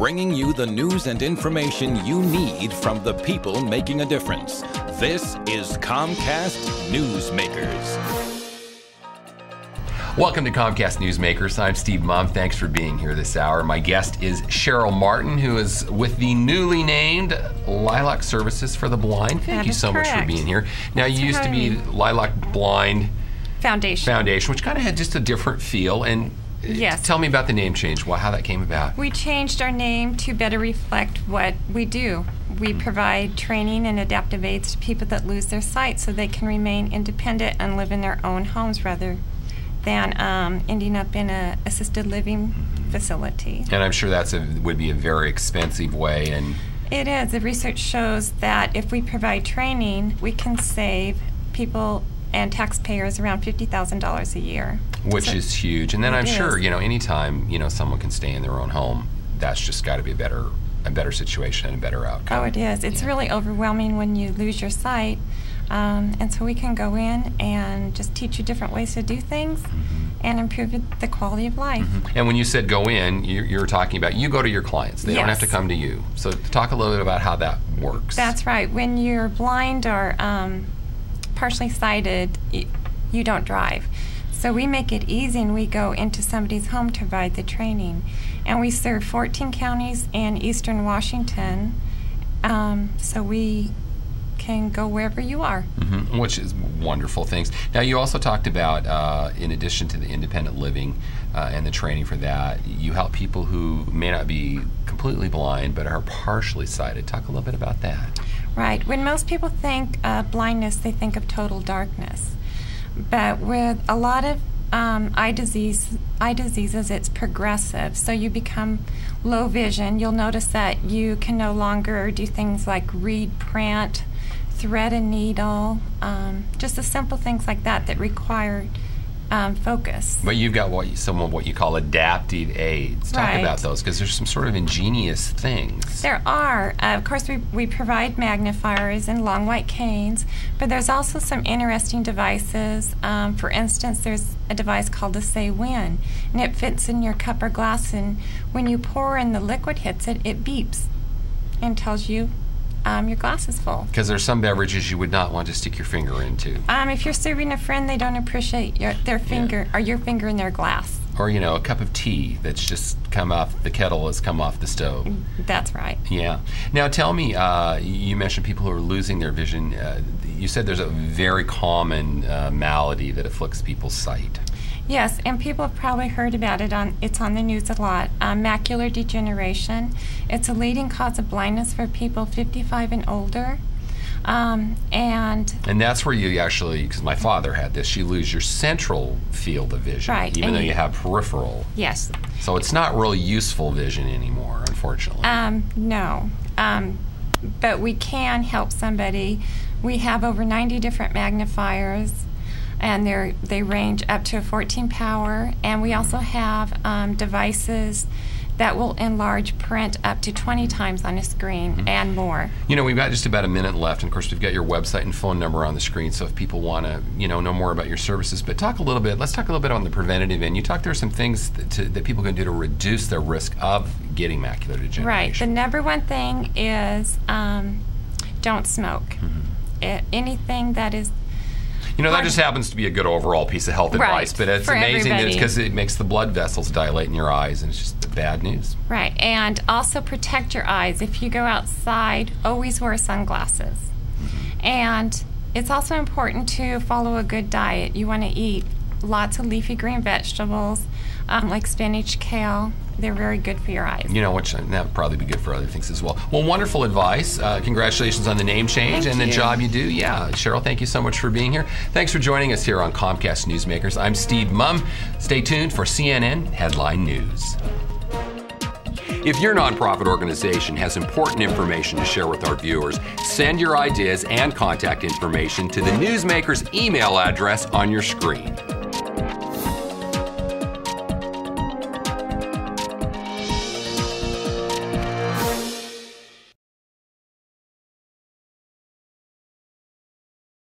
bringing you the news and information you need from the people making a difference. This is Comcast Newsmakers. Welcome to Comcast Newsmakers. I'm Steve Mumm. Thanks for being here this hour. My guest is Cheryl Martin, who is with the newly named Lilac Services for the Blind. Thank you so much for being here. Now, you used to be Lilac Blind Foundation, which kind of had just a different feel. And yes. Tell me about the name change, how that came about. We changed our name to better reflect what we do. We provide training and adaptive aids to people that lose their sight so they can remain independent and live in their own homes rather than ending up in an assisted living facility. And I'm sure would be a very expensive way. And it is. The research shows that if we provide training, we can save people and taxpayers around $50,000 a year. Which is huge. And then I'm sure, anytime, someone can stay in their own home, that's just got to be a better situation and a better outcome. Oh, it is. It's really overwhelming when you lose your sight. And so we can go in and just teach you different ways to do things and improve the quality of life. And when you said go in, you're talking about you go to your clients. They don't have to come to you. So talk a little bit about how that works. That's right. When you're blind or partially sighted, you don't drive. So we make it easy and we go into somebody's home to provide the training. And we serve 14 counties in eastern Washington. So we can go wherever you are. Which is wonderful things. Now, you also talked about, in addition to the independent living and the training for that, you help people who may not be completely blind but are partially sighted. Talk a little bit about that. Right. When most people think of blindness, they think of total darkness. But with a lot of eye diseases, it's progressive. So you become low vision. You'll notice that you can no longer do things like read print, thread a needle, just the simple things like that require focus. But you've got some of what you call adaptive aids. Talk about those, because there's some sort of ingenious things. There are. Of course, we provide magnifiers and long white canes, but there's also some interesting devices. For instance, there's a device called a Say When, and it fits in your cup or glass, and when you pour and the liquid hits it, it beeps and tells you your glass is full. Because there's some beverages you would not want to stick your finger into. If you're serving a friend, they don't appreciate their finger or your finger in their glass. Or, a cup of tea that's just come off, the kettle has come off the stove. That's right. Yeah. Now tell me, you mentioned people who are losing their vision. You said there's a very common malady that afflicts people's sight. Yes, and people have probably heard about it. It's on the news a lot. Macular degeneration. It's a leading cause of blindness for people 55 and older. And that's where you actually, because my father had this, you lose your central field of vision, even though you have peripheral. Yes. So it's not really useful vision anymore, unfortunately. No. But we can help somebody. We have over 90 different magnifiers, and they range up to a 14 power, and we also have devices that will enlarge print up to 20 times on a screen and more. We've got just about a minute left, and of course we've got your website and phone number on the screen, so if people want to know more about your services. But let's talk a little bit on the preventative end. You talked there are some things that people can do to reduce their risk of getting macular degeneration. Right. The number one thing is don't smoke. Anything that is that just happens to be a good overall piece of health advice, but it's amazing that it's because it makes the blood vessels dilate in your eyes, and it's just bad news. Right, and also protect your eyes. If you go outside, always wear sunglasses. And it's also important to follow a good diet. You want to eat lots of leafy green vegetables, like spinach, kale. They're very good for your eyes. Which that would probably be good for other things as well. Well, wonderful advice. Congratulations on the name change and the job you do. Yeah, Cheryl, thank you so much for being here. Thanks for joining us here on Comcast Newsmakers. I'm Steve Mumm. Stay tuned for CNN Headline News. If your nonprofit organization has important information to share with our viewers, send your ideas and contact information to the Newsmakers email address on your screen.